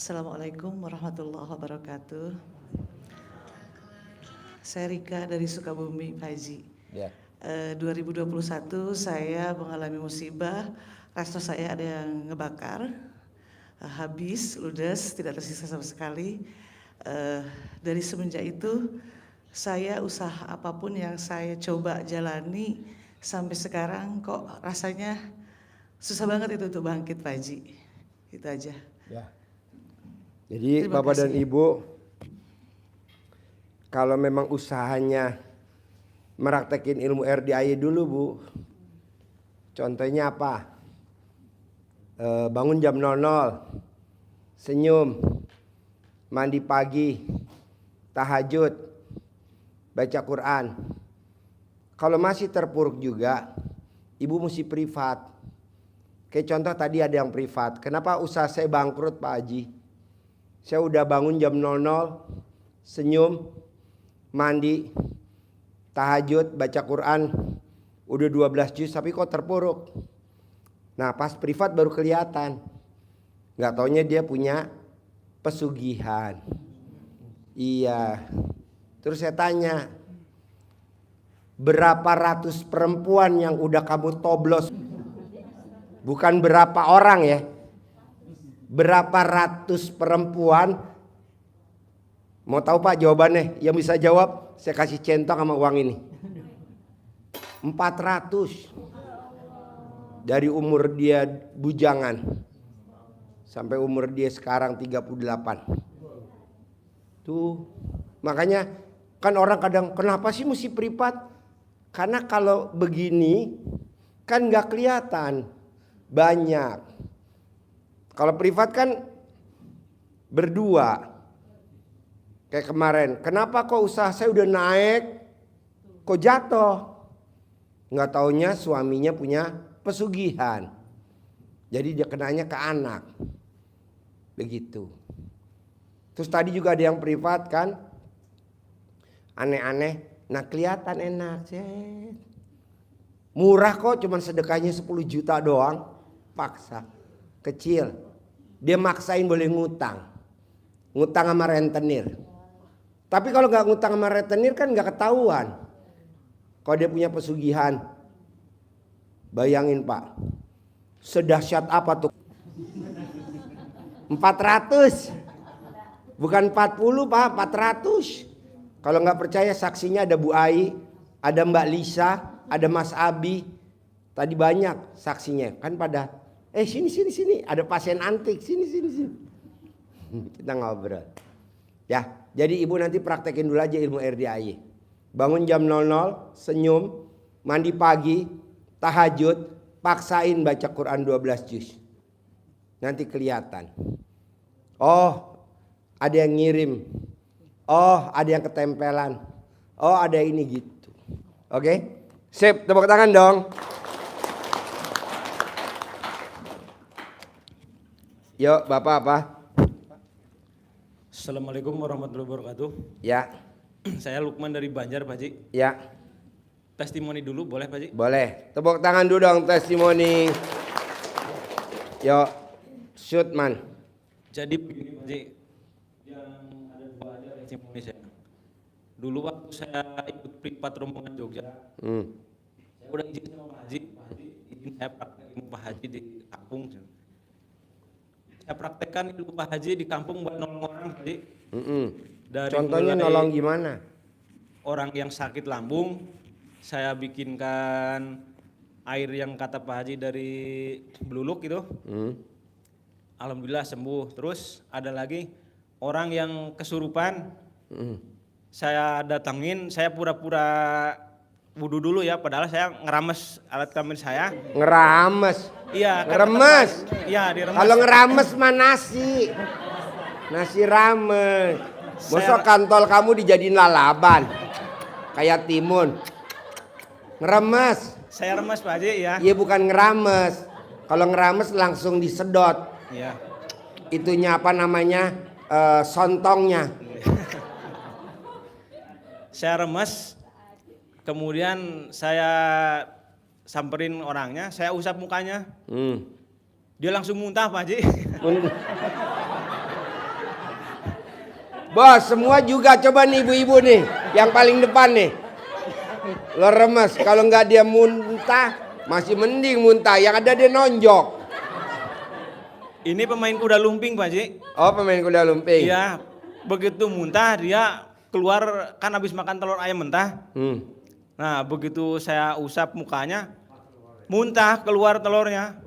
Assalamualaikum warahmatullahi wabarakatuh. Saya Rika dari Sukabumi, Pak Haji. Ya. 2021 saya mengalami musibah, resto saya ada yang ngebakar, habis, ludes, tidak tersisa sama sekali. Dari semenjak itu, saya usaha apapun yang saya coba jalani sampai sekarang kok rasanya susah banget itu untuk bangkit, Pak Haji. Itu aja. Ya. Jadi Terima Bapak kasih. dan Ibu, kalau memang usahanya meraktekin ilmu RDI dulu Bu. Contohnya apa? Bangun jam 00, senyum, mandi pagi, tahajud, baca Quran. Kalau masih terpuruk juga, Ibu mesti privat. Kayak contoh tadi ada yang privat. Kenapa usaha saya bangkrut Pak Haji? Saya udah bangun jam 00, senyum, mandi, tahajud, baca Quran, udah 12 juz tapi kok terpuruk. Nah pas privat baru kelihatan. Gak taunya dia punya pesugihan. Iya. Terus saya tanya, berapa ratus perempuan yang udah kamu toblos? Bukan berapa orang ya. Berapa ratus perempuan? Mau tahu Pak jawabannya? Yang bisa jawab saya kasih centang sama uang ini. 400. Dari umur dia bujangan sampai umur dia sekarang 38. Tuh. Makanya kan orang kadang kenapa sih mesti privat? Karena kalau begini kan gak kelihatan banyak. Kalau privat kan berdua. Kayak kemarin, kenapa kok usaha saya udah naik, kok jatuh? Nggak taunya suaminya punya pesugihan. Jadi dia kenanya ke anak. Begitu. Terus tadi juga ada yang privat kan. Aneh-aneh. Nah kelihatan enak. Murah kok cuman sedekahnya 10 juta doang. Paksa. Kecil. Dia maksain boleh ngutang. Ngutang sama rentenir. Tapi kalau gak ngutang sama rentenir kan gak ketahuan. Kalau dia punya pesugihan. Bayangin Pak. Sedahsyat apa tuh? 400. Bukan 40 Pak, 400. Kalau gak percaya saksinya ada Bu Ai. Ada Mbak Lisa. Ada Mas Abi. Tadi banyak saksinya. Kan pada sini. Ada pasien antik. Sini. Kita ngobrol. Ya, jadi Ibu nanti praktekin dulu aja ilmu RDAI. Bangun jam 00, senyum, mandi pagi, tahajud, paksain baca Quran 12 juz. Nanti kelihatan. Oh, ada yang ngirim. Oh, ada yang ketempelan. Oh, ada ini gitu. Oke? Sip, tepuk tangan dong. Yuk, Bapak apa? Assalamualaikum warahmatullahi wabarakatuh. Ya. Saya Lukman dari Banjar, Pak Haji. Ya. Testimoni dulu boleh, Pak Haji? Boleh. Tepuk tangan dulu dong testimoni. Yuk, shoot man. Jadi begini, Pak Haji. Yang ada dua aja testimoni saya. Dulu waktu saya ikut privat rombongan Jogja. Saya udah izin sama Pak Haji. Pak Haji izin saya praktek ilmu Pak Haji di kampung. Saya praktekkan ilmu Pak Haji di kampung buat nolong orang, Pak Haji. Contohnya nolong gimana? Orang yang sakit lambung, saya bikinkan air yang kata Pak Haji dari beluluk gitu. Alhamdulillah sembuh. Terus ada lagi orang yang kesurupan. Saya datangin, saya pura-pura wudhu dulu ya, padahal saya ngerames alat kelamin saya. Ngerames? Iya. Ngeremes? Iya, diremes. Kalau ngerames mah nasi. Nasi rames. Masa kantol kamu dijadiin lalaban? Kayak timun. Ngeremes? Saya remes Pak Haji ya. Iya bukan ngerames. Kalau ngerames langsung disedot. Iya. Itunya apa namanya? Sontongnya. Saya remes. Kemudian saya samperin orangnya, saya usap mukanya. Dia langsung muntah Pak Haji. Bos, semua juga coba nih ibu-ibu nih, yang paling depan nih. Lo remes, kalau nggak dia muntah, masih mending muntah. Yang ada dia nonjok. Ini pemain kuda lumping Pak Haji. Oh, pemain kuda lumping. Iya, begitu muntah dia keluar kan habis makan telur ayam mentah. Nah, begitu saya usap mukanya, muntah keluar telurnya.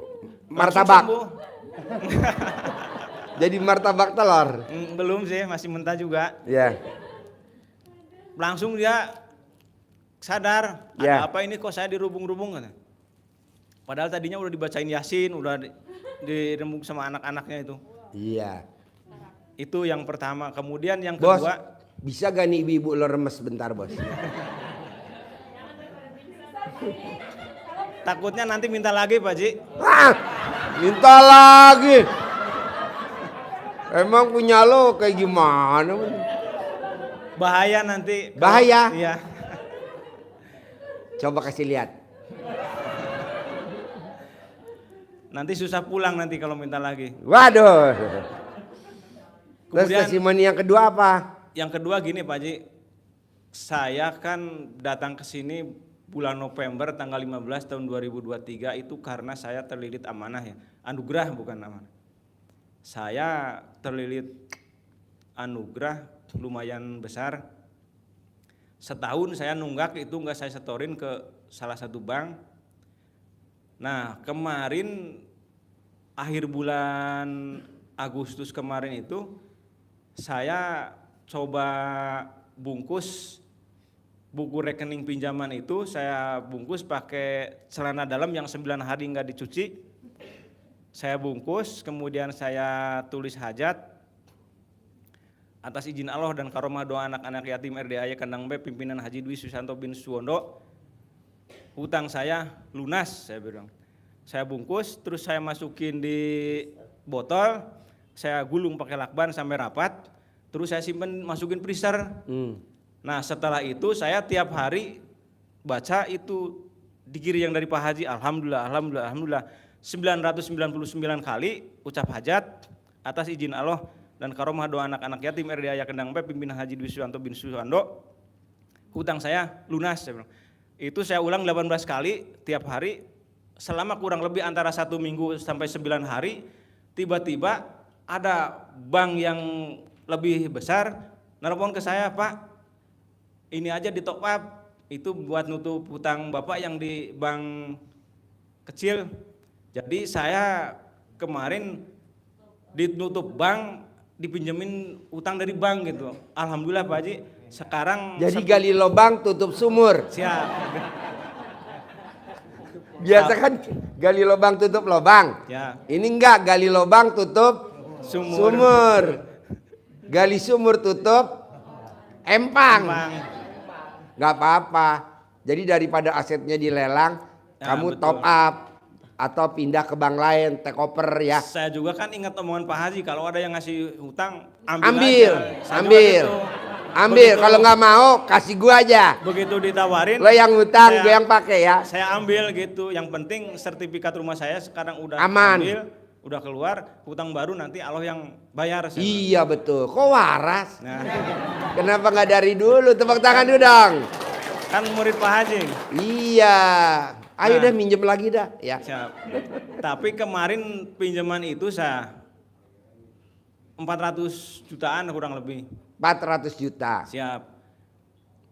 Langsung Martabak. sembuh. Jadi martabak telur. Belum sih, masih mentah juga. Ya. Langsung dia sadar, Ya. ada apa ini kok saya dirubung-rubung kata. Padahal tadinya udah dibacain Yasin, udah dirembuk sama anak-anaknya itu. Iya. Itu yang pertama. Kemudian yang Bos, kedua, bisa gak nih ibu-ibu lo remes bentar, bos? takutnya nanti minta lagi Pak Haji. Ah, minta lagi. Emang punya lo kayak gimana? Bahaya nanti. Bahaya? Iya. Coba kasih lihat. Nanti susah pulang nanti kalau minta lagi. Waduh. Terus Kemudian testimoni yang kedua apa? yang kedua gini Pak Haji. Saya kan datang ke sini bulan November tanggal 15 tahun 2023 itu karena saya terlilit amanah ya. Anugerah bukan amanah. Saya terlilit anugerah lumayan besar. Setahun saya nunggak itu nggak saya setorin ke salah satu bank. Nah kemarin akhir bulan Agustus kemarin itu saya coba bungkus buku rekening pinjaman itu, saya bungkus pakai celana dalam yang 9 hari nggak dicuci. Saya bungkus, kemudian saya tulis hajat atas izin Allah dan karomah doa anak-anak yatim RDAY Kandang B pimpinan Haji Dwi Susanto bin Suwondo, hutang saya lunas, saya bilang. Saya bungkus, terus saya masukin di botol, saya gulung pakai lakban sampai rapat, terus saya simpen masukin freezer. Nah setelah itu saya tiap hari baca itu dikir yang dari Pak Haji, alhamdulillah, alhamdulillah, alhamdulillah. 999 kali ucap hajat atas izin Allah dan karomah doa anak-anak yatim RDAY Kendang B pimpinan Haji Dwi Susanto bin Suwondo, hutang saya lunas. Itu saya ulang 18 kali tiap hari selama kurang lebih antara 1 minggu sampai 9 hari. Tiba-tiba ada bank yang lebih besar nelpon ke saya, Pak, ini aja di top up itu buat nutup hutang Bapak yang di bank kecil. Jadi saya kemarin ditutup bank, dipinjemin utang dari bank gitu. Alhamdulillah Pak Haji, sekarang Jadi gali lubang tutup sumur. siap. Biasa kan gali lubang tutup lubang. Ya, Ini enggak, gali lubang tutup sumur. Gali sumur tutup empang. Bang. Nggak apa-apa. Jadi daripada asetnya dilelang, Ya, kamu betul. top up atau pindah ke bank lain, take over ya. Saya juga kan ingat omongan Pak Haji, kalau ada yang ngasih hutang Ambil, aja. Saya juga ambil. gitu. Ambil, Begitu- kalau nggak mau kasih gua aja. begitu ditawarin, Lo yang hutang, saya- gue yang pakai ya. saya ambil gitu. Yang penting sertifikat rumah saya sekarang udah Aman. ambil, udah keluar, hutang baru nanti Allah yang bayar. Saya bilang. Iya betul. Kok waras? Nah, Kenapa nggak dari dulu? Tepuk tangan dulu dong. kan murid Pak Haji. Iya. Ayo Nah. dah minjem lagi dah. Ya. Siap. Tapi kemarin pinjaman itu saya 400 jutaan kurang lebih. 400 juta. Siap.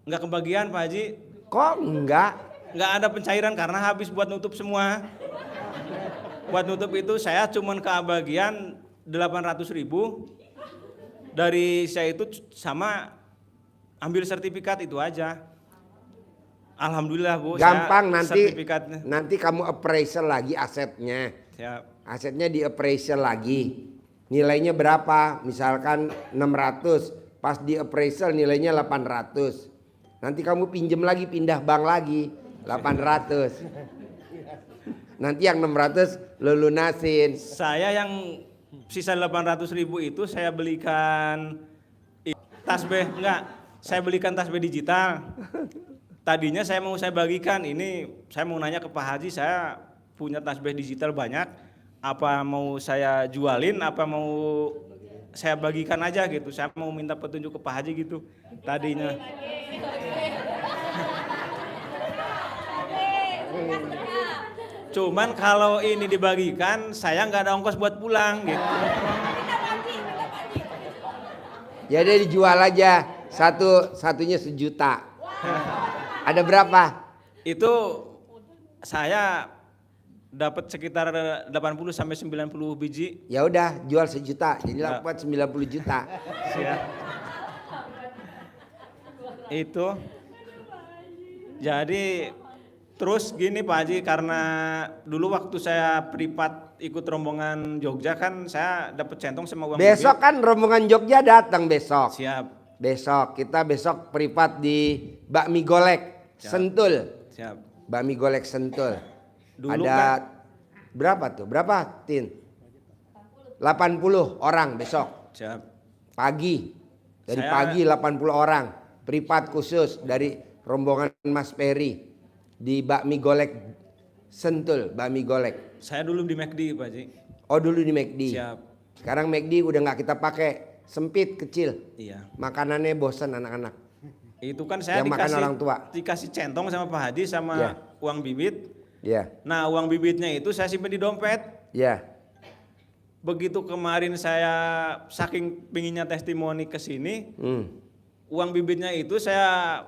Nggak kebagian Pak Haji. Kok enggak? Nggak ada pencairan karena habis buat nutup semua. Buat nutup itu saya cuman kebagian 800.000. Dari saya itu sama ambil sertifikat itu aja. Alhamdulillah Bu. Gampang saya nanti. sertifikatnya. Nanti kamu appraisal lagi asetnya. Siap. Asetnya di appraisal lagi. Nilainya berapa? Misalkan 600. Pas di appraisal nilainya 800. Nanti kamu pinjem lagi, pindah bank lagi 800. Nanti yang 600 lo lunasin. Saya yang sisa 800.000 itu saya belikan tasbih, enggak, saya belikan tasbih digital. Tadinya saya bagikan, ini saya mau nanya ke Pak Haji, saya punya tasbih digital banyak, apa mau saya jualin, apa mau saya bagikan aja gitu. Saya mau minta petunjuk ke Pak Haji gitu tadinya. Cuman kalau ini dibagikan, saya nggak ada ongkos buat pulang gitu. Ya udah dijual aja, satunya 1 juta. Ada berapa? Itu saya dapat sekitar 80 sampai 90 biji. Ya udah jual 1 juta, jadi Ya. dapat 90 juta. Ya. Itu. Jadi terus gini Pak Haji, karena dulu waktu saya privat ikut rombongan Jogja kan saya dapat centong sama uang Besok kan rombongan Jogja datang besok. bibit. Siap. Besok kita privat di Bakmi Golek Siap. Sentul. Siap. Bakmi Golek Sentul. Dulu Ada kan- berapa tuh? Berapa, Tin? 80 orang besok. Siap. Pagi. Dari Saya- pagi 80 orang. Privat khusus dari rombongan Mas Peri di Bakmi Golek Sentul, Bakmi Golek. Saya dulu di McD Pak Haji. Oh, dulu di McD. Siap. Sekarang McD udah nggak kita pakai, sempit, kecil. Iya. Makanannya bosan anak-anak. Itu kan saya Yang makan orang tua. dikasih centong sama Pak Haji sama Ya. uang bibit. Ya, Nah, uang bibitnya itu saya simpen di dompet. ya. Begitu kemarin saya saking pinginnya testimoni ke sini, uang bibitnya itu saya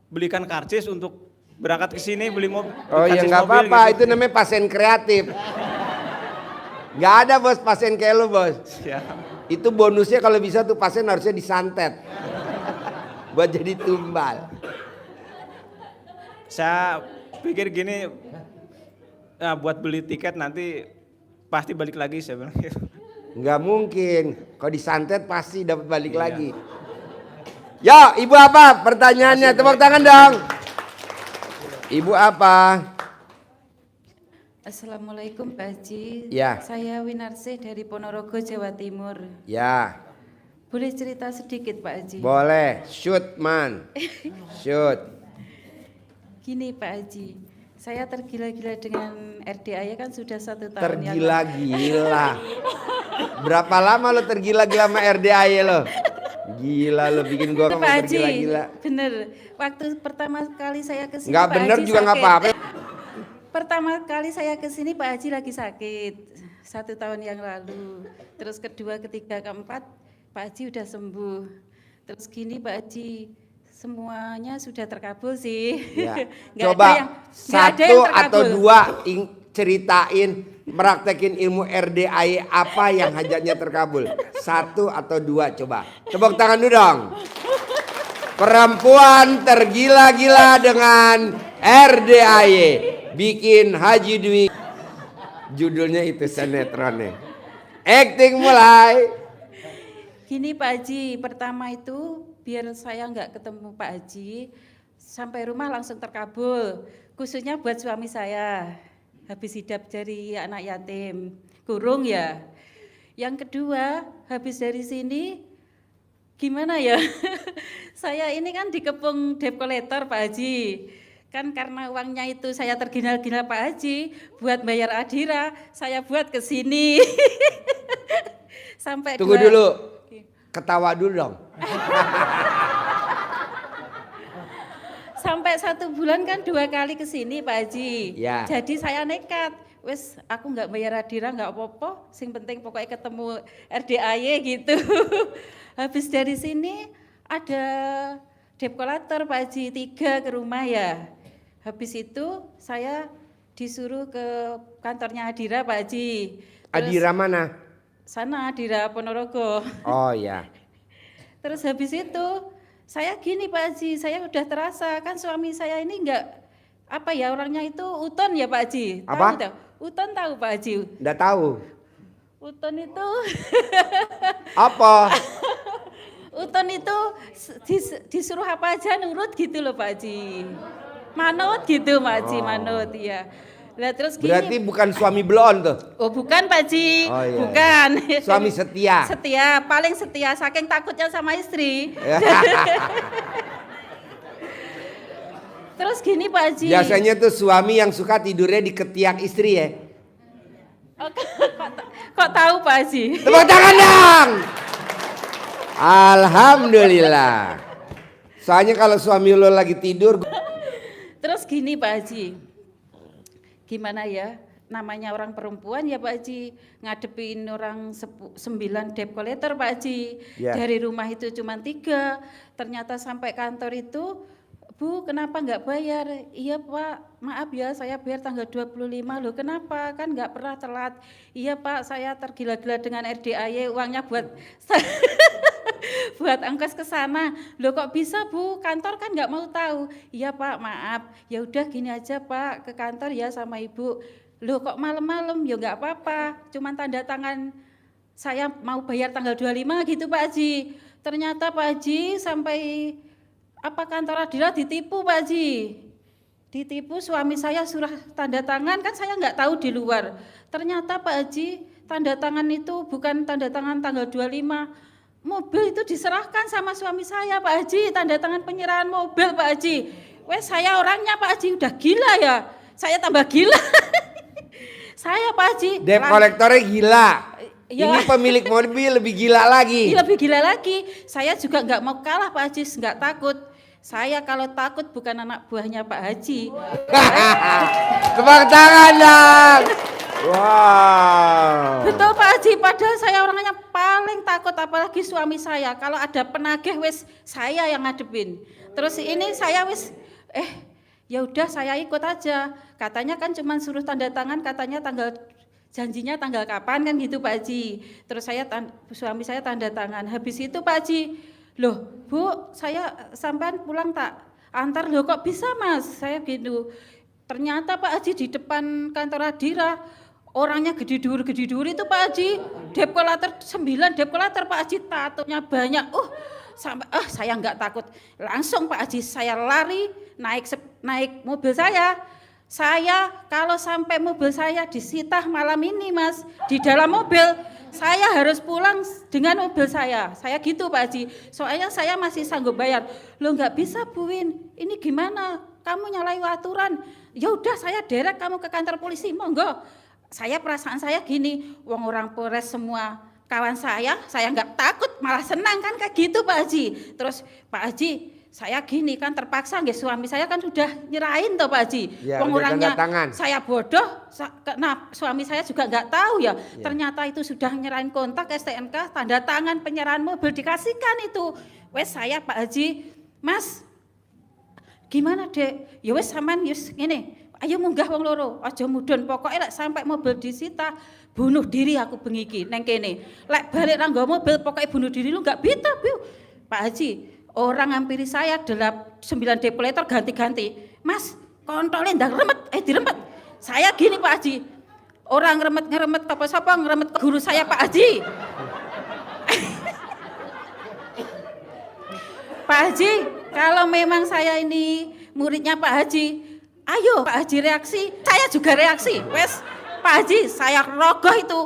belikan karcis untuk berangkat ke sini beli mobil. Oh ya nggak apa-apa, itu namanya pasien kreatif. Nggak ada bos pasien kayak lu bos. Ya. Itu bonusnya kalau bisa tuh pasien harusnya disantet. Buat jadi tumbal. Saya pikir gini, nah, buat beli tiket nanti pasti balik lagi saya bilang gitu. Nggak mungkin. Kalau disantet pasti dapat balik Iya. lagi. Yo, ibu apa? Pertanyaannya, tepuk tangan dong. Ibu apa? Assalamualaikum Pak Haji. Ya. Saya Winarsih dari Ponorogo, Jawa Timur. Ya, Boleh cerita sedikit Pak Haji? boleh. Shoot man. Shoot. Gini Pak Haji, saya tergila-gila dengan RDA kan sudah 1 tahun yang lalu. Tergila-gila. Berapa lama lo tergila-gila sama RDAY lo? Gila lo bikin gua Pak ngomong Haji, tergila-gila. bener. Waktu pertama kali saya kesini Nggak Pak bener Haji juga nggak sakit. apa-apa. Pertama kali saya kesini Pak Haji lagi sakit 1 tahun yang lalu. Terus kedua, ketiga, keempat Pak Haji udah sembuh. Terus gini Pak Haji, semuanya sudah terkabul sih. Ya. Nggak Coba ada yang- nggak ada 1 yang atau terkabul. 2 ceritain praktekin ilmu RDAY apa yang hajatnya terkabul. 1 atau 2 coba. Tepuk tangan dulu dong. Perempuan tergila-gila dengan RDAY bikin Haji Dwi. Judulnya itu sinetronnya. Acting mulai. Gini Pak Haji, pertama itu biar saya nggak ketemu Pak Haji, sampai rumah langsung terkabul. Khususnya buat suami saya, habis hidup dari anak yatim, kurung ya. Yang kedua, habis dari sini, gimana ya? Saya ini kan dikepung debt collector Pak Haji. Kan karena uangnya itu saya tergila-gila Pak Haji, buat bayar Adira, saya buat ke sini. Sampai Tunggu 2 dulu. Ketawa dulu dong. Sampai 1 bulan kan 2 kali ke sini Pak Haji. Ya. Jadi saya nekat. Wes aku nggak bayar Adira nggak apa-apa. Sing penting pokoknya ketemu RDAY gitu. Habis dari sini ada debt collector Pak Haji 3 ke rumah ya. Habis itu saya disuruh ke kantornya Adira Pak Haji. Terus Adira mana? sana Adira Ponorogo. Oh ya. Terus habis itu saya gini Pak Haji, saya udah terasa kan suami saya ini enggak apa ya orangnya itu uton ya Pak Haji. Apa? Tahu, uton tahu Pak Haji. Nggak tahu. Uton itu Apa? uton itu disuruh apa aja nurut gitu loh Pak Haji. Manut gitu Pak Haji, manut ya. Lah terus gini. Berarti bukan suami blon tuh. Oh bukan Pak Haji, Oh, iya. bukan. Suami setia. Setia, paling setia saking takutnya sama istri. Terus gini Pak Haji. Biasanya tuh suami yang suka tidurnya di ketiak istri ya. Oh, kok tahu Pak Haji? Tepuk tangan dong. Alhamdulillah. Soalnya kalau suami lo lagi tidur. Terus gini Pak Haji, gimana ya, namanya orang perempuan ya Pak Haji, ngadepin orang 9 debt collector Pak Haji. Ya. Dari rumah itu cuma 3, ternyata sampai kantor itu, Bu kenapa nggak bayar? Iya Pak, maaf ya saya bayar tanggal 25, loh kenapa? Kan nggak pernah telat. Iya Pak, saya tergila-gila dengan RDAY, uangnya buat buat ongkos ke sana. Loh kok bisa Bu? Kantor kan nggak mau tahu. Iya Pak, maaf. Ya udah gini aja Pak, ke kantor ya sama Ibu. Loh kok malam-malam? Ya nggak apa-apa. Cuman tanda tangan saya mau bayar tanggal 25 gitu Pak Haji. Ternyata Pak Haji sampai kantor Adira ditipu Pak Haji. Ditipu, suami saya surah tanda tangan, kan saya nggak tahu di luar. Ternyata Pak Haji, tanda tangan itu bukan tanda tangan tanggal 25. Mobil itu diserahkan sama suami saya Pak Haji, tanda tangan penyerahan mobil Pak Haji. Wes saya orangnya Pak Haji udah gila ya, saya tambah gila. Saya Pak Haji. Debt kolektornya gila. Ya. Ini pemilik mobil lebih gila lagi. Lebih gila lagi. Saya juga nggak mau kalah Pak Haji, nggak takut. Saya kalau takut bukan anak buahnya Pak Haji. Tepuk tangan dong. Wow. Betul Pak Haji, padahal saya orangnya paling takut, apalagi suami saya. Kalau ada penagih wis saya yang ngadepin. Terus ini saya wis ya udah saya ikut aja. Katanya kan cuma suruh tanda tangan, katanya janjinya tanggal kapan kan gitu Pak Haji. Terus suami saya tanda tangan. Habis itu Pak Haji, loh Bu, saya sampean pulang tak antar. Loh kok bisa Mas? Saya gitu. Ternyata Pak Haji di depan kantor Adira, orangnya gede-dur itu Pak Haji. Debt collector 9 debt collector Pak Haji, tatonya banyak. Sampai saya nggak takut. Langsung Pak Haji saya lari naik mobil saya. Saya kalau sampai mobil saya disita malam ini Mas, di dalam mobil saya harus pulang dengan mobil saya gitu Pak Haji. Soalnya saya masih sanggup bayar. Loh nggak bisa Bu Win, ini gimana? Kamu nyalahi aturan. Ya udah saya derek kamu ke kantor polisi, monggo. Saya perasaan saya gini, wong orang Polres semua kawan saya nggak takut, malah senang kan kayak gitu Pak Haji. Terus Pak Haji, saya gini kan terpaksa nggih, suami saya kan sudah nyerahin toh Pak Haji. Ya, wong orangnya tangan. Saya bodoh, suami saya juga nggak tahu ya. Ternyata itu sudah nyerahin kontak STNK, tanda tangan penyerahan mobil dikasihkan itu. Wes saya Pak Haji, Mas, gimana Dek? Ya wes sampean yus ngene. Ayo munggah wong loro, aja mudhun, pokoknya lek sampai mobil disita bunuh diri aku bengi iki neng kene. Lek balik nang mobil pokoknya bunuh diri lu enggak bisa, Bu. Pak Haji, orang ngampiri saya 9 debt collector ganti-ganti. Mas, kontolnya ndang remet, dirempet. Saya gini Pak Haji. Orang ngeremet apa-apa ngeremet ke guru saya Pak Haji. Pak Haji, kalau memang saya ini muridnya Pak Haji, ayo Pak Haji reaksi, saya juga reaksi. Wes Pak Haji, saya rogoh itu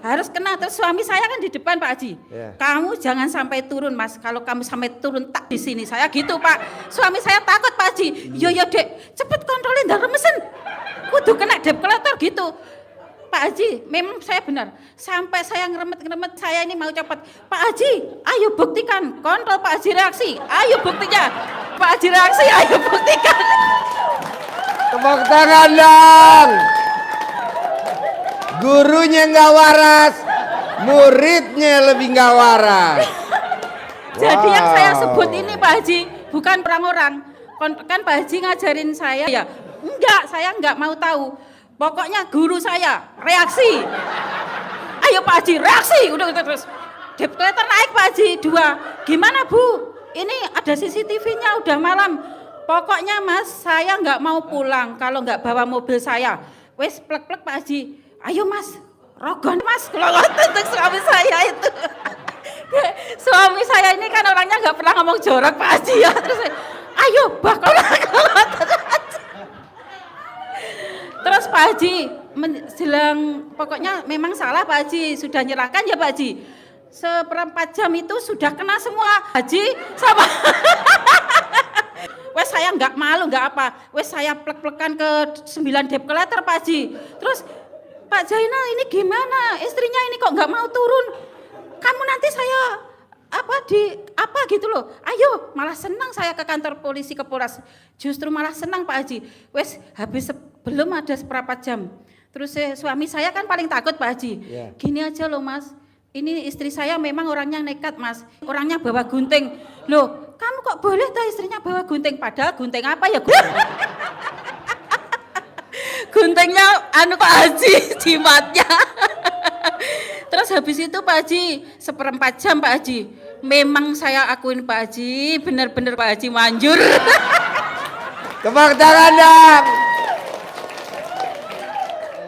harus kena. Terus suami saya kan di depan Pak Haji. Kamu jangan sampai turun Mas. Kalau kamu sampai turun tak di sini. Saya gitu Pak. Suami saya takut Pak Haji. Yo Dek, cepet kontrolin dalam mesin. Kudu kena debt collector gitu. Pak Haji, memang saya benar. Sampai saya ngeremet, saya ini mau cepet. Pak Haji, ayo buktikan. Kontrol Pak Haji reaksi. Ayo buktinya. Pak Haji reaksi, ayo buktikan. Tepuk tangan dong. Gurunya nggak waras, muridnya lebih nggak waras. Jadi yang saya sebut ini Pak Haji bukan orang-orang. Kan Pak Haji ngajarin saya ya. Enggak, saya enggak mau tahu. Pokoknya guru saya reaksi. Ayo Pak Haji reaksi. Udah terus. Debt collector naik Pak Haji 2. Gimana Bu? Ini ada CCTV-nya udah malam. Pokoknya Mas, saya nggak mau pulang kalau nggak bawa mobil saya. Wes plek-plek Pak Haji. Ayo Mas, rogon Mas. Kalau untuk suami saya itu. Suami saya ini kan orangnya nggak pernah ngomong jorok Pak Haji ya. Terus ayo bakal. Terus Pak Haji menjelang, pokoknya memang salah Pak Haji, sudah nyerahkan ya Pak Haji. Seperempat jam itu sudah kena semua Haji sama. Wes saya nggak malu nggak apa, wes saya plek-plekan ke 9 debt collector Pak Haji. Terus Pak Zainal ini gimana? Istrinya ini kok nggak mau turun? Kamu nanti saya apa gitu loh. Ayo, malah senang saya ke kantor polisi ke Polres. Justru malah senang Pak Haji. Wes habis belum ada seberapa jam. Terus suami saya kan paling takut Pak Haji. Yeah. Gini aja loh Mas. Ini istri saya memang orangnya nekat Mas. Orangnya bawa gunting. Loh, kamu kok boleh ta istrinya bawa gunting? Padahal gunting apa ya? Guntingnya anu Pak Haji, jimatnya. Terus habis itu Pak Haji, 1/4 jam Pak Haji. Memang saya akuin Pak Haji, benar-benar Pak Haji manjur. Tepuk tangan dong.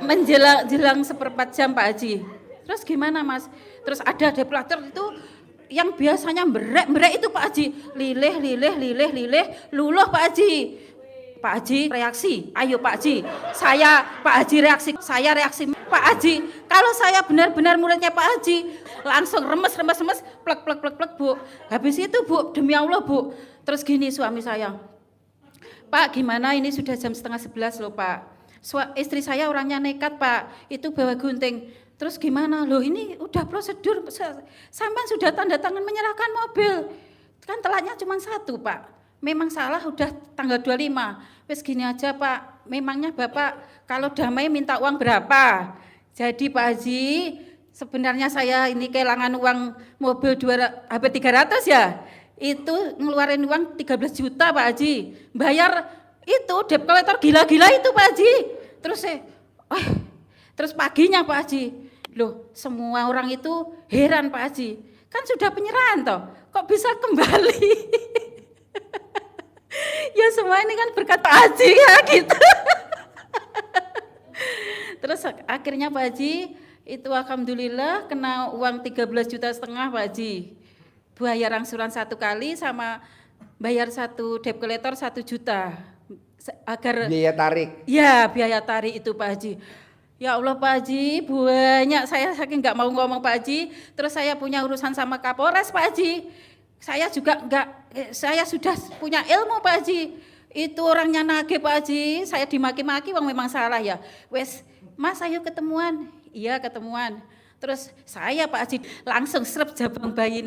Menjelang 1/4 jam Pak Haji. Terus gimana Mas? Terus ada depilator itu yang biasanya berek itu Pak Haji. Lilih, luluh Pak Haji. Pak Haji reaksi, ayo Pak Haji. Pak Haji reaksi, saya reaksi. Pak Haji, kalau saya benar-benar muridnya Pak Haji, langsung remes, plek Bu. Habis itu Bu, demi Allah Bu. Terus gini suami saya, Pak gimana ini sudah jam 10:30 loh Pak. Istri saya orangnya nekat Pak, itu bawa gunting. Terus gimana? Loh ini udah prosedur, sampean sudah tanda tangan menyerahkan mobil. Kan telatnya cuma 1 Pak. Memang salah udah tanggal 25. Wes gini aja Pak, memangnya Bapak kalau damai minta uang berapa? Jadi Pak Haji, sebenarnya saya ini kehilangan uang mobil hampir 300 ya. Itu ngeluarin uang 13 juta Pak Haji. Bayar itu debt collector gila-gila itu Pak Haji. Terus paginya Pak Haji, loh semua orang itu heran Pak Haji. Kan sudah penyerahan toh, kok bisa kembali? Ya semua ini kan berkat Pak Haji ya gitu. Terus akhirnya Pak Haji itu alhamdulillah kena uang 13,5 juta Pak Haji. Bayar angsuran 1 kali sama bayar 1 debt collector 1 juta. Agar biaya tarik. Ya biaya tarik itu Pak Haji. Ya Allah Pak Haji, banyak saya saking nggak mau ngomong Pak Haji. Terus saya punya urusan sama Kapolres Pak Haji. Saya juga saya sudah punya ilmu Pak Haji. Itu orangnya nagih Pak Haji, saya dimaki-maki wong memang salah ya. Wes, Mas ayo ketemuan. Iya ketemuan. Terus saya Pak Haji langsung serep jabang bayi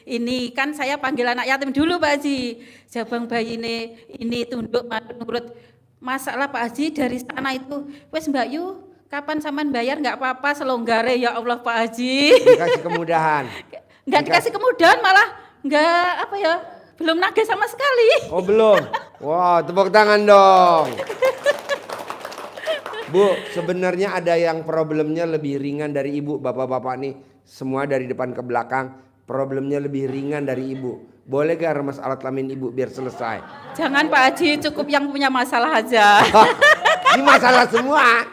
ini kan saya panggil anak yatim dulu Pak Haji. Jabang bayi ini tunduk nurut. Masalah Pak Haji dari sana itu, wes Mbak Yu, kapan sampean bayar nggak apa-apa selonggare ya Allah Pak Haji. Dikasih kemudahan. Nggak dikasih kemudahan malah nggak apa ya, belum nagih sama sekali. Oh belum? Wah tepuk tangan dong. Bu, sebenarnya ada yang problemnya lebih ringan dari ibu. Bapak-bapak nih semua dari depan ke belakang problemnya lebih ringan dari ibu. Boleh gak remas alat kelamin ibu biar selesai? Jangan Pak Haji, cukup yang punya masalah aja. Ini masalah semua.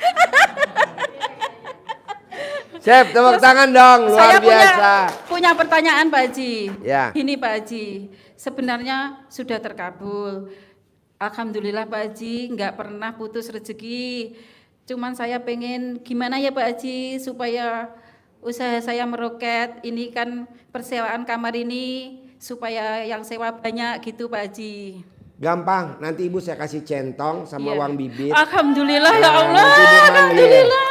Chef, tepuk tangan dong, luar Saya biasa. punya pertanyaan Pak Haji. Ya. Gini Pak Haji, sebenarnya sudah terkabul. Alhamdulillah Pak Haji, nggak pernah putus rezeki. Cuman saya pengen gimana ya Pak Haji supaya usaha saya meroket. Ini kan persewaan kamar ini supaya yang sewa banyak gitu Pak Haji. Gampang, nanti ibu saya kasih centong sama Iya. uang bibit. Alhamdulillah ya Nah, Allah. nanti ibu manggil. Alhamdulillah.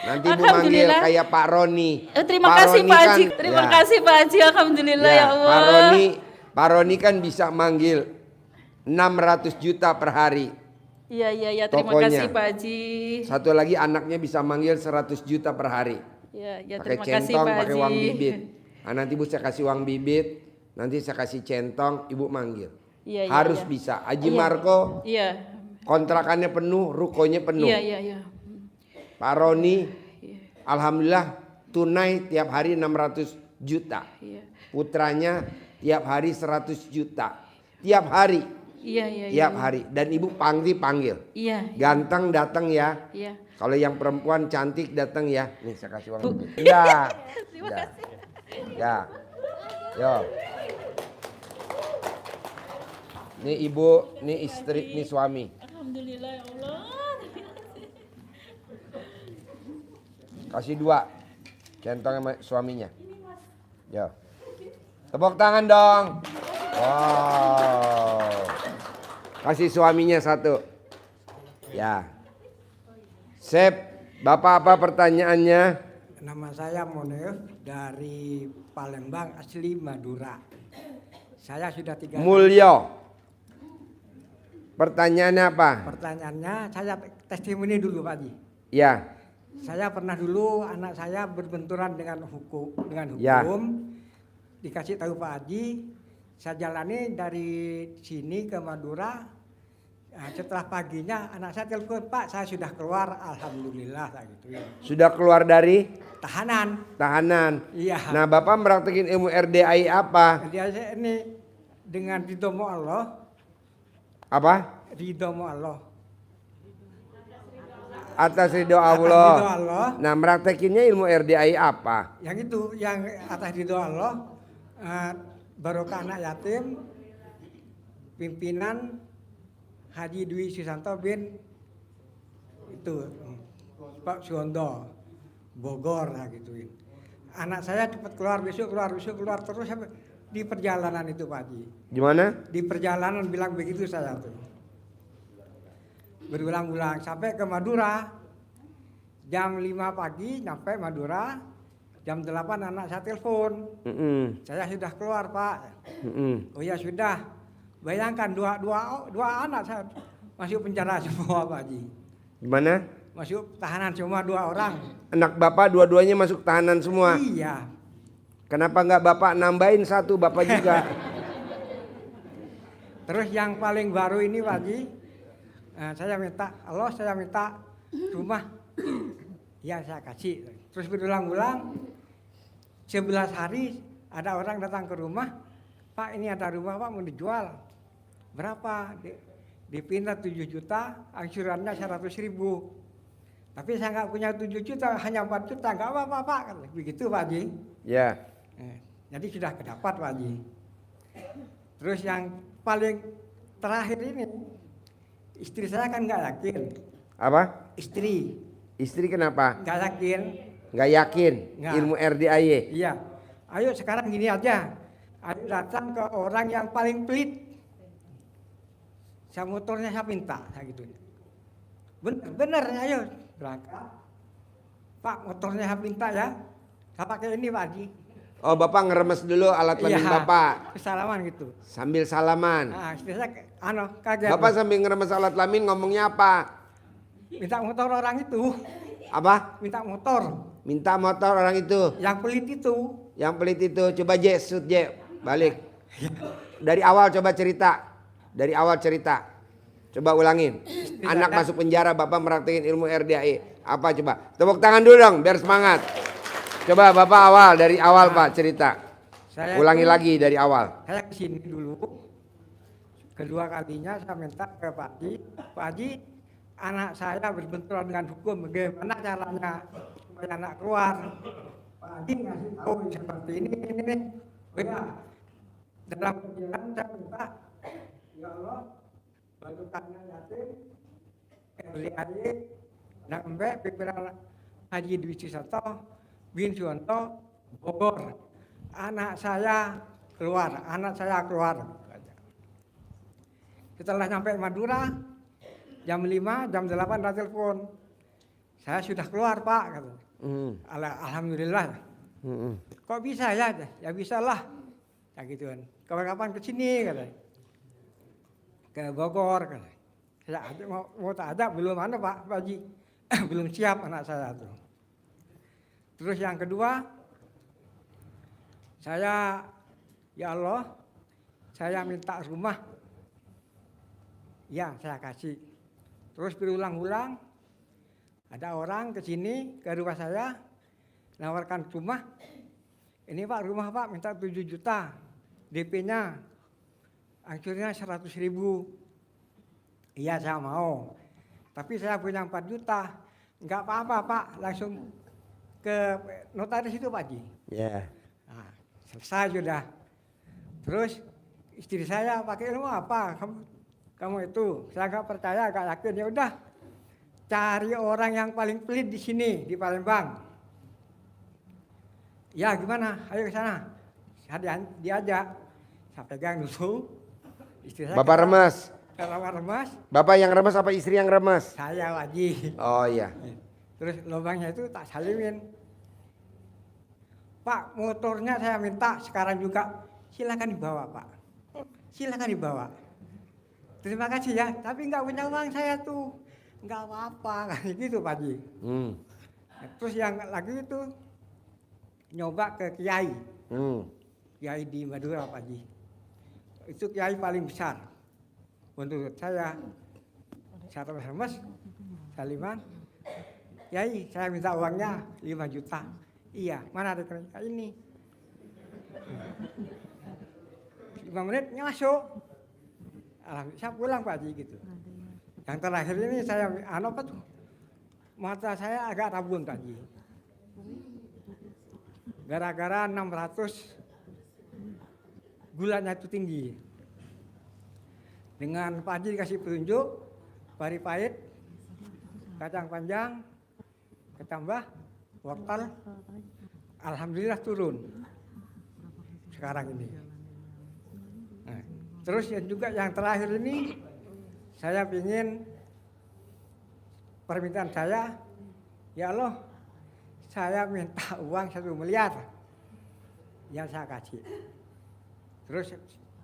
Nanti ibu manggil Alhamdulillah. kayak Pak Roni. Terima Pak kasih Roni Pak kan- Haji. Terima ya. kasih Pak Haji. Alhamdulillah ya Allah. Pak Roni kan bisa manggil 600 juta per hari. Iya. Terima Tokonya. kasih Pak Haji. Satu lagi anaknya bisa manggil 100 juta per hari. Iya, Pakai terima kasih centong, Pak pakai Haji. uang bibit. Nah, nanti ibu saya kasih uang bibit, nanti saya kasih centong, ibu manggil. Iya, Harus iya. bisa. Haji Iya. Marco Iya. kontrakannya penuh, rukonya penuh. Iya. Pak Roni, alhamdulillah tunai tiap hari 600 juta. Iya. Putranya tiap hari 100 juta. Tiap hari, Iya. tiap hari. Dan ibu panggil. Iya. Ganteng datang ya. Iya. Kalau yang perempuan cantik datang ya. Nih saya kasih uang. Ya. Ya. Yo. Nih ibu, nih istri, nih suami. Alhamdulillah ya Allah. Kasih 2. Centong sama suaminya. Yo. Tepuk tangan dong. Wow. Kasih suaminya 1. Ya. Sep, Bapak apa pertanyaannya? Nama saya Monef dari Palembang, asli Madura. Saya sudah 3 kali. Mulyo. Pertanyaannya apa? Pertanyaannya, saya testimoni dulu Pak Haji. Ya. Saya pernah dulu anak saya berbenturan dengan hukum, Ya. Dikasih tahu Pak Haji, saya jalani dari sini ke Madura. Nah, setelah paginya anak saya telepon, Pak saya sudah keluar, alhamdulillah kayak gitu ya. Sudah keluar dari Tahanan. tahanan. Iya. Nah, Bapak meraktekin ilmu RDAI apa? Jadi saya ini dengan ridhomu Allah, Apa? ridhomu Allah. Atas ridho Atas ridho Allah. Allah. Nah, meraktekinnya ilmu RDAI apa? Yang itu, yang atas ridho Allah, barokah anak yatim, pimpinan Haji Dwi Susanto bin itu Pak Suwondo, Bogor lah gituin. Anak saya cepat keluar, besok keluar terus sampai di perjalanan itu Pak Haji. Gimana? Di perjalanan bilang begitu saya tuh. Berulang-ulang sampai ke Madura. Jam 5 pagi nyampe Madura. Jam 8 anak saya telepon. Saya sudah keluar Pak. Oh ya sudah. Bayangkan dua anak saya masuk penjara semua Pak Haji. Gimana? Masuk tahanan semua 2 orang. Anak Bapak dua-duanya masuk tahanan semua. Iya. Kenapa nggak Bapak nambahin 1 Bapak juga? Terus yang paling baru ini Pak Haji, saya minta rumah. Ya saya kasih. Terus berulang-ulang 11 hari ada orang datang ke rumah, Pak ini ada rumah Pak mau dijual. Berapa? Dipinta 7 juta, angsurannya 100.000. Tapi saya nggak punya 7 juta, hanya 4 juta, nggak apa-apa Pak. Begitu Pak Haji. Ya. Jadi sudah kedapat Pak Haji. Terus yang paling terakhir ini, istri saya kan nggak yakin. Apa? Istri kenapa? nggak yakin. Nggak yakin Nggak. ilmu RDAI. Iya. Ayo sekarang gini aja. Ayo datang ke orang yang paling pelit. Saya motornya saya minta, saya gitu. Bener, ayo berangkat. Pak motornya saya minta ya. Saya pakai ini Pak Haji. Oh, Bapak ngeremes dulu alat kelamin Bapak Kesalaman gitu. sambil salaman. Nah, istri saya kaget. Bapak sambil ngeremes alat kelamin ngomongnya apa? Minta motor orang itu. Apa? Minta motor. Minta motor orang itu. Yang pelit itu. Yang pelit itu. Coba J, shoot J, balik. Dari awal coba cerita. Dari awal cerita. Coba ulangin. Anak masuk penjara, Bapak meraktekin ilmu RDAI. Apa coba? Tepuk tangan dulu dong biar semangat. Coba Bapak awal, dari awal Pak cerita. Ulangi lagi dari awal. Saya kesini dulu. Kedua kalinya saya minta ke Pak Haji. Pak Haji, anak saya berbenturan dengan hukum. Bagaimana caranya supaya anak keluar? Pak Haji ngasih tahu seperti ini. Oh ya, dalam perjalanan saya minta, ya Allah, bantu anak yatim, RDAI, dan pimpinan Haji Dwi Susanto bin Suwanto Bogor. Anak saya keluar. Setelah sampai Madura, jam 5, jam 8 ada telepon. Saya sudah keluar Pak. Kata. Alhamdulillah. Kok bisa ya? Ya bisa lah. Ya gitu kan. Kapan-kapan ke sini kata. Ke Bogor kata. Saya mau tak ada belum ada Pak Haji. Belum siap anak saya tuh. Terus yang kedua, saya, ya Allah, saya minta rumah. Ya, saya kasih. Terus berulang-ulang, ada orang ke sini, ke rumah saya, nawarkan rumah. Ini Pak, rumah Pak, minta 7 juta. DP-nya, angsurnya 100.000. Iya, saya mau. Tapi saya punya 4 juta. Enggak apa-apa Pak, langsung ke notaris itu Pak Haji. Ya. Nah, selesai sudah. Terus istri saya pakai ilmu apa? Kamu itu, saya nggak percaya, nggak yakin. Ya udah, cari orang yang paling pelit di sini di Palembang. Ya gimana? Ayo ke sana. Saya diajak. Saya pegang dulu. Istri saya Bapak remes. Kalau remes, Bapak yang remes apa istri yang remes? saya Haji. Oh iya. Terus lubangnya itu tak salimin. Pak, motornya saya minta sekarang juga, silakan dibawa Pak, silakan dibawa. Terima kasih ya, tapi nggak punya uang saya tuh, nggak apa-apa, kayak gitu Pak Haji. Terus yang lagi itu nyoba ke kiai, kiai di Madura Pak Haji. Itu kiai paling besar menurut saya. Saya Mas Saliman, kiai saya minta uangnya 5 juta. Iya, mana rekening ini? 5 menit masuk. Alhamdulillah, saya pulang Pak Haji gitu. Yang terakhir ini saya, apa tuh? Mata saya agak rabun Pak Haji. Gara-gara 600 gulanya itu tinggi. Dengan Pak Haji dikasih petunjuk, pari pahit, kacang panjang, ketambah wortel, alhamdulillah turun sekarang ini. Nah, terus yang juga yang terakhir ini, saya ingin permintaan saya, ya Allah, saya minta uang 1 miliar yang saya kasih. Terus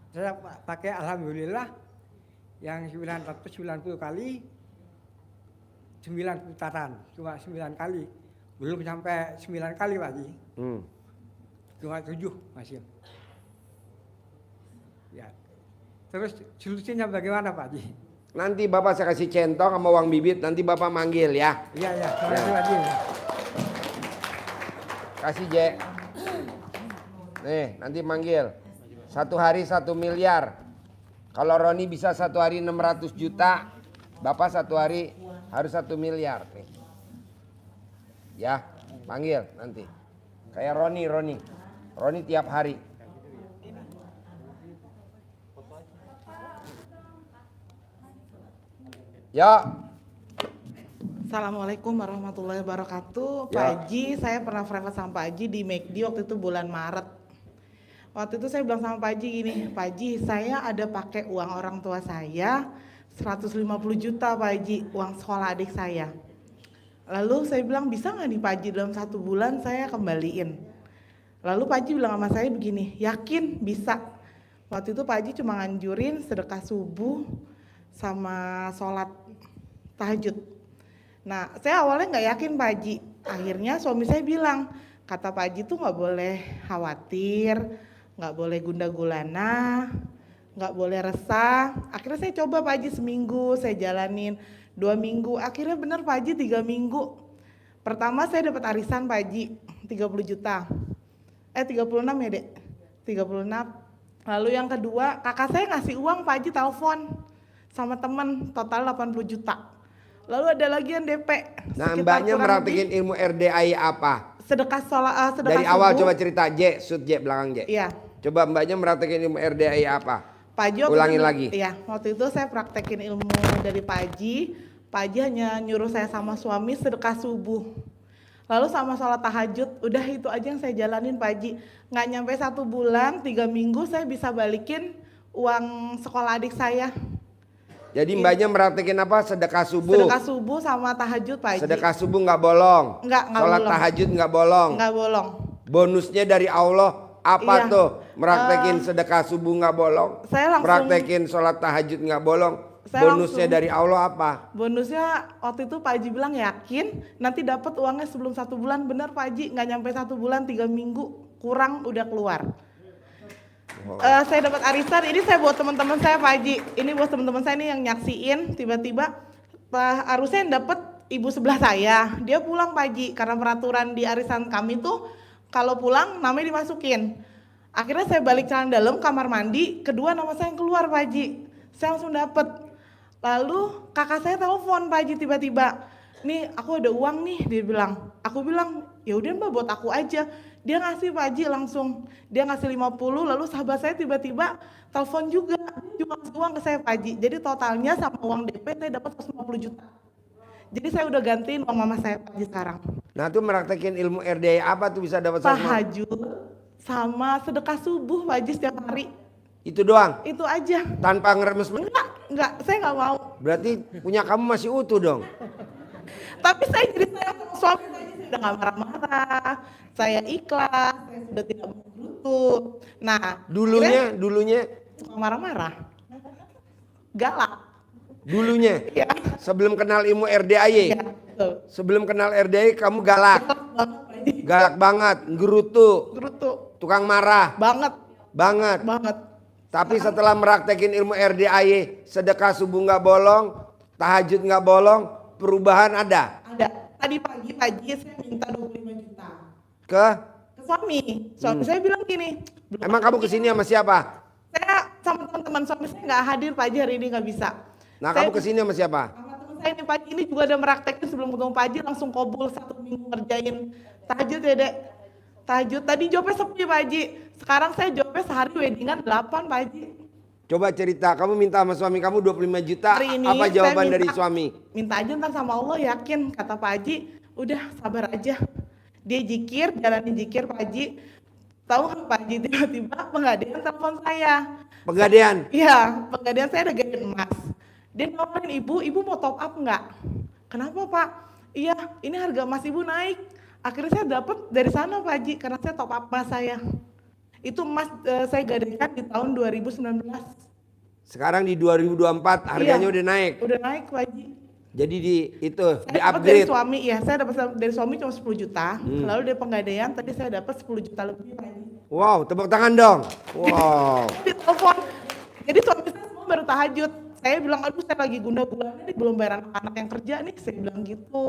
saya pakai alhamdulillah yang 990 kali 9 putaran, cuma 9 kali. Belum sampai 9 kali Pak Haji. Cuma 7 masih. Ya. Terus solusinya bagaimana Pak Haji? Nanti Bapak saya kasih centong sama uang bibit, nanti Bapak manggil ya. Iya, iya, terima kasih Pak Haji. Kasih J. Nih, nanti manggil. 1 hari 1 miliar. Kalau Roni bisa 1 hari 600 juta, Bapak 1 hari harus 1 miliar. Nih. Ya, panggil nanti. Kayak Roni tiap hari. Ya. Assalamualaikum warahmatullahi wabarakatuh. Pak Ya. Haji, saya pernah private sama Pak Haji di McD waktu itu bulan Maret. Waktu itu saya bilang sama Pak Haji gini, Pak Haji saya ada pakai uang orang tua saya 150 juta Pak Haji, uang sekolah adik saya. Lalu saya bilang bisa nggak nih Pak Haji dalam 1 bulan saya kembaliin. Lalu Pak Haji bilang sama saya begini, yakin bisa. Waktu itu Pak Haji cuma nganjurin sedekah subuh sama sholat tahajud. Nah saya awalnya nggak yakin Pak Haji. Akhirnya suami saya bilang, kata Pak Haji tuh nggak boleh khawatir, nggak boleh gundah gulana, nggak boleh resah. Akhirnya saya coba Pak Haji seminggu, saya jalanin 2 minggu. Akhirnya bener Pak Haji 3 minggu. Pertama saya dapat arisan Pak Haji 30 juta. 36 ya Dek, 36. Lalu yang kedua kakak saya ngasih uang Pak Haji telepon sama temen total 80 juta. Lalu ada lagi yang DP. Nah, sekitar Mbaknya kurang merapatkan lebih ilmu RDAI apa? sedekah sedekah Dari awal subuh. coba cerita J, sud J belakang J. Iya. Coba Mbaknya merapatkan ilmu RDAI apa? Pak Haji waktu Ulangin itu, lagi. Iya, waktu itu saya praktekin ilmu dari Pak Haji. Pak Haji hanya nyuruh saya sama suami sedekah subuh. Lalu sama sholat tahajud, udah itu aja yang saya jalanin Pak Haji. Nggak nyampe 1 bulan, 3 minggu saya bisa balikin uang sekolah adik saya. Jadi Mbaknya merapatkan apa? Sedekah subuh. Sedekah subuh sama tahajud Pak Haji. Sedekah subuh nggak bolong. Nggak Sholat bolong. tahajud nggak bolong. Nggak bolong. Bonusnya dari Allah apa Iya. tuh? Meraktekin sedekah subuh nggak bolong. Saya langsung- Meraktekin sholat tahajud nggak bolong. Saya Bonusnya langsung- dari Allah apa? Bonusnya waktu itu Pak Haji bilang yakin nanti dapat uangnya sebelum 1 bulan. Bener Pak Haji, nggak nyampe 1 bulan, 3 minggu kurang udah keluar. Saya dapat arisan, ini saya buat teman-teman saya Pak Haji. Ini buat teman-teman saya nih yang nyaksiin, tiba-tiba harusnya yang dapat ibu sebelah saya. Dia pulang Pak Haji karena peraturan di arisan kami tuh kalau pulang namanya dimasukin. Akhirnya saya balik celana dalam kamar mandi, kedua nama saya yang keluar Pak Haji. Saya langsung dapat. Lalu kakak saya telepon Pak Haji tiba-tiba, nih aku ada uang nih, dia bilang. Aku bilang ya udah Mbak buat aku aja. Dia ngasih Pak Haji langsung, dia ngasih 50, lalu sahabat saya tiba-tiba telepon juga, dia juga ngasih uang ke saya Pak Haji. Jadi totalnya sama uang DP saya dapat 150 juta. Jadi saya udah gantiin uang mama saya Pak Haji sekarang. Nah tuh meraktekin ilmu RDAI apa tuh bisa dapat 150? Tahajud sama sedekah subuh Pak Haji setiap hari. Itu doang? Itu aja. Tanpa ngeremes? Enggak, saya nggak mau. Berarti punya kamu masih utuh dong? Tapi saya jadi sayang sama suami saya, udah gak marah-marah, saya ikhlas, saya sudah tidak menggerutu. Nah, Dulunya suka marah-marah, galak. Dulunya Ya, sebelum kenal ilmu RDAY. ya, betul. Sebelum kenal RDAY kamu galak. Galak banget, Pak Haji. Galak banget, gerutu, Gerutu, tukang marah banget, banget. banget. Tapi setelah meraktekin ilmu RDAY, sedekah subuh nggak bolong, tahajud nggak bolong, perubahan ada. Ada, tadi pagi Pak Haji saya minta 25 juta. Ke? Ke suami saya bilang gini, belum Emang kamu kesini sama siapa? saya sama teman-teman suami saya nggak hadir Pak Haji hari ini, nggak bisa. Nah Saya kamu kesini sama siapa? sama teman saya ini Pak Haji ini juga ada meraktekin sebelum ketemu Pak Haji langsung kobul 1 minggu ngerjain tahajud ya Dek. Tahajud tadi jawabnya sepi Pak Haji. Sekarang saya jawabnya sehari weddingan 8 Pak Haji. Coba cerita, kamu minta sama suami kamu 25 juta, Hari ini apa saya jawaban minta- dari suami? Minta aja ntar sama Allah, yakin. Kata Pak Haji, udah sabar aja. Dia jikir, jalanin jikir Pak Haji. Tahu nggak Pak Haji, tiba-tiba penggadean telepon saya. Pegadaian? Iya, penggadean saya ada gadean emas. Dia nawarin ibu mau top up nggak? Kenapa Pak? Iya, ini harga emas ibu naik. Akhirnya saya dapat dari sana Pak Haji, karena saya top up emas saya. Itu emas saya gadekan di tahun 2019. Sekarang di 2024 harganya Iya. udah naik. Udah naik Pak Haji. Jadi di Saya dapat dari upgrade. suami, ya saya dapat dari suami cuma 10 juta. Lalu dari penggadean tadi saya dapat 10 juta lebih Pak Haji. Wow, tepuk tangan dong. Wow. Di telepon. Jadi suami saya semua baru tahajud. Saya bilang, aduh saya lagi guna-gulanya nih, belum bayar anak-anak yang kerja nih. Saya bilang gitu.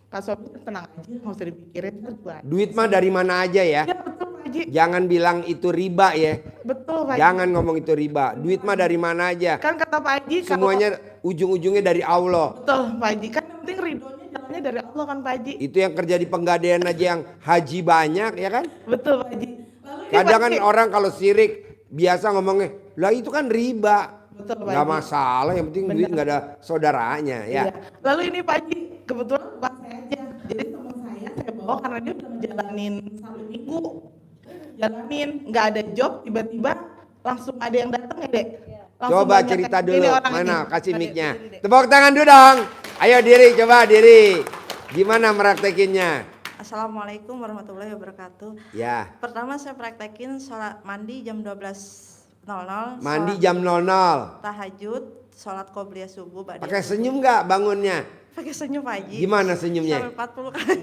Kak suami tenang aja, nggak usah dipikirin. Ntar gua aja. Duit mah dari mana aja ya. Ya betul Pak Haji. Jangan bilang itu riba ya. Betul Pak Haji. Jangan ngomong itu riba. Duit mah dari mana aja. Kan kata Pak Haji, kalau- Semuanya ujung-ujungnya dari Allah. betul Pak Haji. Kan yang penting ridhonya jalannya dari Allah kan Pak Haji. Itu yang kerja di penggadaian aja yang haji banyak ya kan. Betul Pak Haji. Lalu ini Kadang Pak kan Haji- orang kalau sirik biasa ngomongnya, lah itu kan riba. Betul Pak Nggak Haji. masalah, yang penting duit Benar. nggak ada saudaranya ya. Iya. Lalu ini Pak Haji, kebetulan bukan saya aja. Jadi teman saya bawa karena dia udah ngejalanin 1 minggu. Jalanin, nggak ada job, tiba-tiba langsung ada yang datang ya Dek. Langsung Coba banyak cerita yang- dulu, ini orang mana ini. kasih Ada, mic-nya. diri, Dek. Tepuk tangan dulu dong. Ayo diri, coba diri. Gimana meraktekinnya? Assalamualaikum warahmatullahi wabarakatuh. Ya, Pertama saya praktekin sholat mandi jam 12.00. mandi sholat jam 00. tahajud, sholat qobliyah subuh. ba'da Pakai subuh. senyum nggak bangunnya? Pakai senyum Pak Haji. Gimana senyumnya? Sampai 40 kali.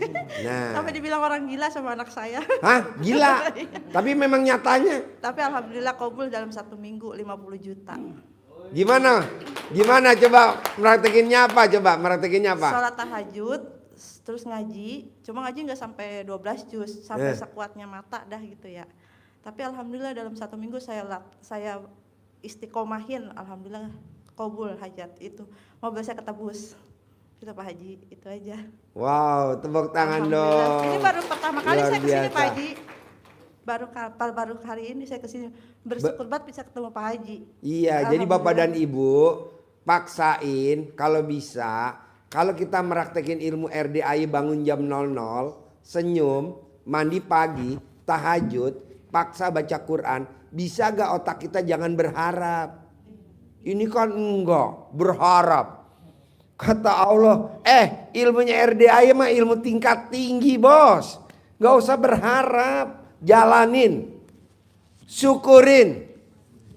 Nah. Sampai dibilang orang gila sama anak saya. Hah? Gila? Tapi memang nyatanya. Tapi alhamdulillah kabul dalam 1 minggu 50 juta. Gimana? Gimana coba meraktekinnya apa? Coba meraktekinnya apa? Sholat tahajud, terus ngaji. Cuma ngaji nggak sampai 12 juz, sampai sekuatnya mata dah gitu ya. Tapi alhamdulillah dalam 1 minggu saya istiqomahin, alhamdulillah kabul hajat itu. Mobil saya ketebus. Kita Pak Haji, itu aja. Wow, tepuk tangan Alhamdulillah. dong. Ini baru pertama kali Luar saya kesini biasa. Pak Haji. Baru hari ini saya kesini. Bersyukur banget bisa ketemu Pak Haji. Iya, jadi Bapak dan Ibu paksain kalau bisa, kalau kita meraktekin ilmu RDAI bangun jam 00, senyum, mandi pagi, tahajud, paksa baca Quran, bisa gak otak kita jangan berharap. Ini kan enggak, berharap. Kata Allah, ilmunya RDAI mah ilmu tingkat tinggi bos. Gak usah berharap, jalanin, syukurin,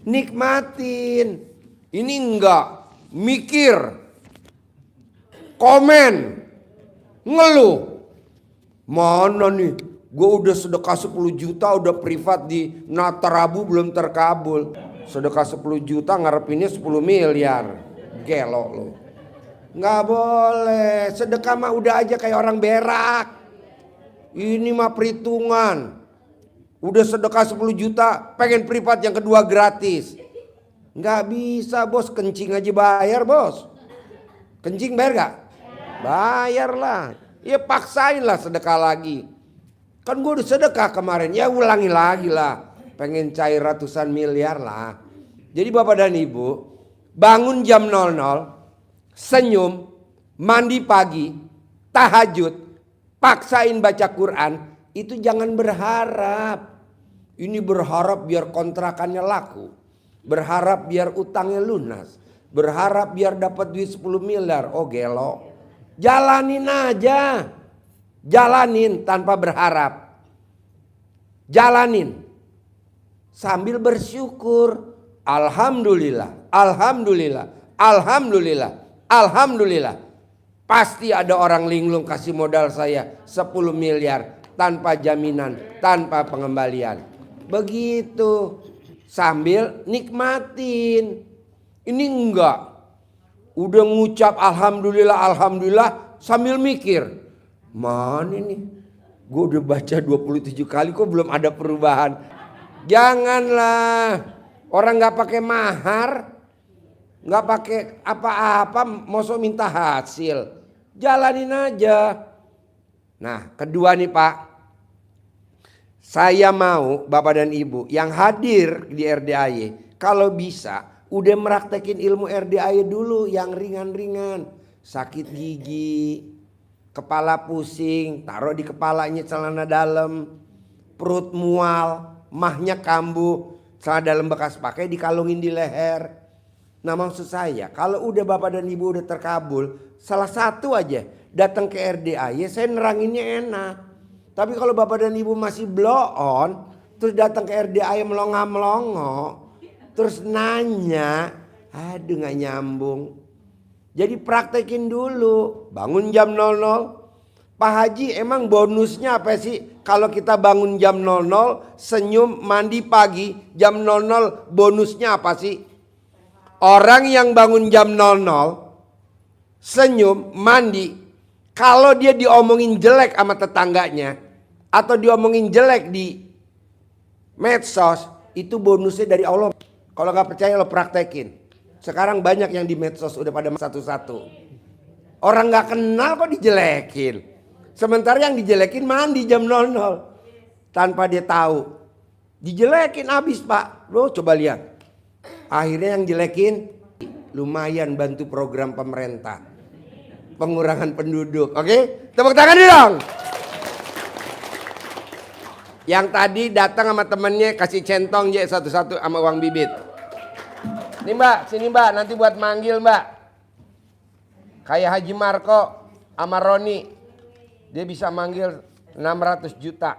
nikmatin. Ini enggak, mikir, komen, ngeluh. Mana nih, gue udah sedekah 10 juta udah privat di Natarabu belum terkabul. Sedekah 10 juta ngarepinnya 10 miliar. Gelo lo. Nggak boleh, sedekah mah udah aja kayak orang berak. Ini mah perhitungan. Udah sedekah 10 juta, pengen privat yang kedua gratis. Nggak bisa bos, kencing aja bayar bos. Kencing bayar gak? Bayar lah. Ya paksain lah sedekah lagi. Kan gue udah sedekah kemarin, ya ulangi lagi lah. Pengen cair ratusan miliar lah. Jadi Bapak dan Ibu, bangun jam 00. Senyum, mandi pagi, tahajud, paksain baca Quran, itu jangan berharap. Ini berharap biar kontrakannya laku, berharap biar utangnya lunas, berharap biar dapat duit 10 miliar. Oh gelo, Jalanin aja. Jalanin tanpa berharap. Jalanin. Sambil bersyukur. Alhamdulillah, alhamdulillah, alhamdulillah, alhamdulillah. Pasti ada orang linglung kasih modal saya 10 miliar tanpa jaminan, tanpa pengembalian. Begitu. Sambil nikmatin. Ini enggak. Udah ngucap alhamdulillah, alhamdulillah sambil mikir. Mana nih? Gue udah baca 27 kali kok belum ada perubahan. Janganlah. Orang nggak pakai mahar, nggak pakai apa-apa, mosok minta hasil, jalanin aja. Nah, kedua nih Pak, saya mau Bapak dan Ibu yang hadir di RDAY, kalau bisa udah meraktekin ilmu RDAY dulu yang ringan-ringan, sakit gigi, kepala pusing, taruh di kepalanya celana dalam, perut mual, mahnya kambuh. Celana dalam bekas pakai dikalungin di leher. Nah maksud saya kalau udah Bapak dan Ibu udah terkabul, salah satu aja datang ke RDAY, saya neranginnya enak. Tapi kalau Bapak dan Ibu masih blow on, terus datang ke RDAY melongo-melongo, terus nanya, aduh gak nyambung. Jadi praktekin dulu, bangun jam 00. Pak Haji emang bonusnya apa sih? Kalau kita bangun jam 00, senyum, mandi pagi, jam 00 bonusnya apa sih? Orang yang bangun jam 00, senyum, mandi, kalau dia diomongin jelek sama tetangganya, atau diomongin jelek di medsos, itu bonusnya dari Allah. Kalau gak percaya lo praktekin. Sekarang banyak yang di medsos udah pada satu-satu. Orang gak kenal kok dijelekin. Sementara yang dijelekin mandi jam 00. Tanpa dia tahu. Dijelekin habis Pak. Lo coba lihat. Akhirnya yang jelekin lumayan bantu program pemerintah. Pengurangan penduduk. Oke? Tepuk tangan dulu dong. Yang tadi datang sama temennya kasih centong ya satu-satu sama uang bibit. Nih Mbak, sini Mbak. Nanti buat manggil Mbak. Kayak Haji Marco sama Roni. Dia bisa manggil 600 juta.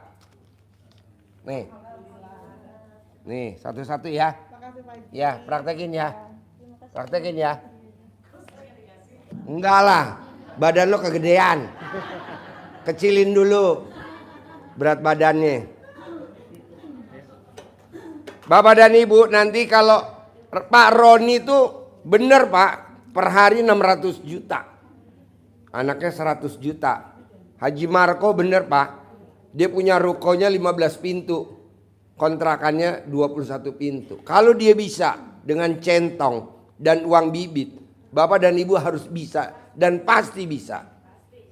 Nih. Nih, satu-satu ya. Ya, praktekin ya. Praktekin ya. Enggak lah. Badan lo kegedean. Kecilin dulu berat badannya. Bapak dan Ibu, nanti kalau Pak Roni itu bener Pak, per hari 600 juta. Anaknya 100 juta. Haji Marco bener Pak, dia punya rukonya 15 pintu, kontrakannya 21 pintu. Kalau dia bisa dengan centong dan uang bibit, Bapak dan Ibu harus bisa dan pasti bisa.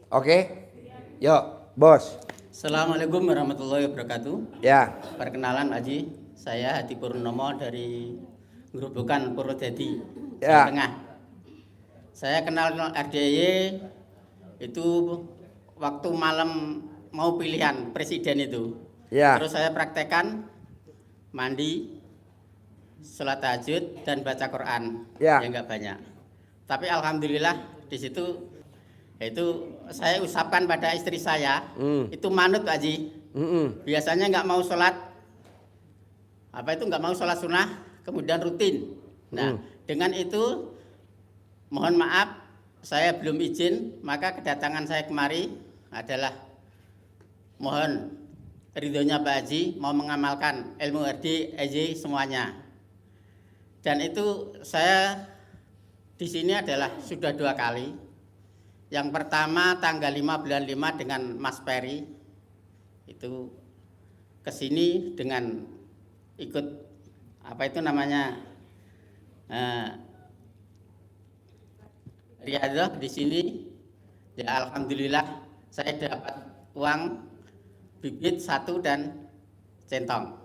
Oke? Yuk, Bos. Assalamualaikum warahmatullahi wabarakatuh. Ya. Perkenalan Haji, saya Hadi Purnomo dari Gerobokan Purwodadi, Ya. Jawa Tengah. Saya kenal RDAY itu waktu malam mau pilihan presiden itu. Ya. Terus saya praktekkan mandi, sholat tahajud dan baca Quran. Ya. Enggak banyak. Tapi alhamdulillah di situ itu saya usapkan pada istri saya. Itu manut Pak Haji. Biasanya nggak mau sholat, nggak mau sholat sunnah, kemudian rutin. Nah, dengan itu mohon maaf saya belum izin, maka kedatangan saya kemari adalah mohon ridhonya Pak Haji mau mengamalkan ilmu RDAY semuanya. Dan itu saya di sini adalah sudah 2 kali. Yang pertama tanggal 5 bulan 5 dengan Mas Peri itu ke sini dengan ikut riadah di sini. Ya alhamdulillah saya dapat uang bibit 1 dan centong.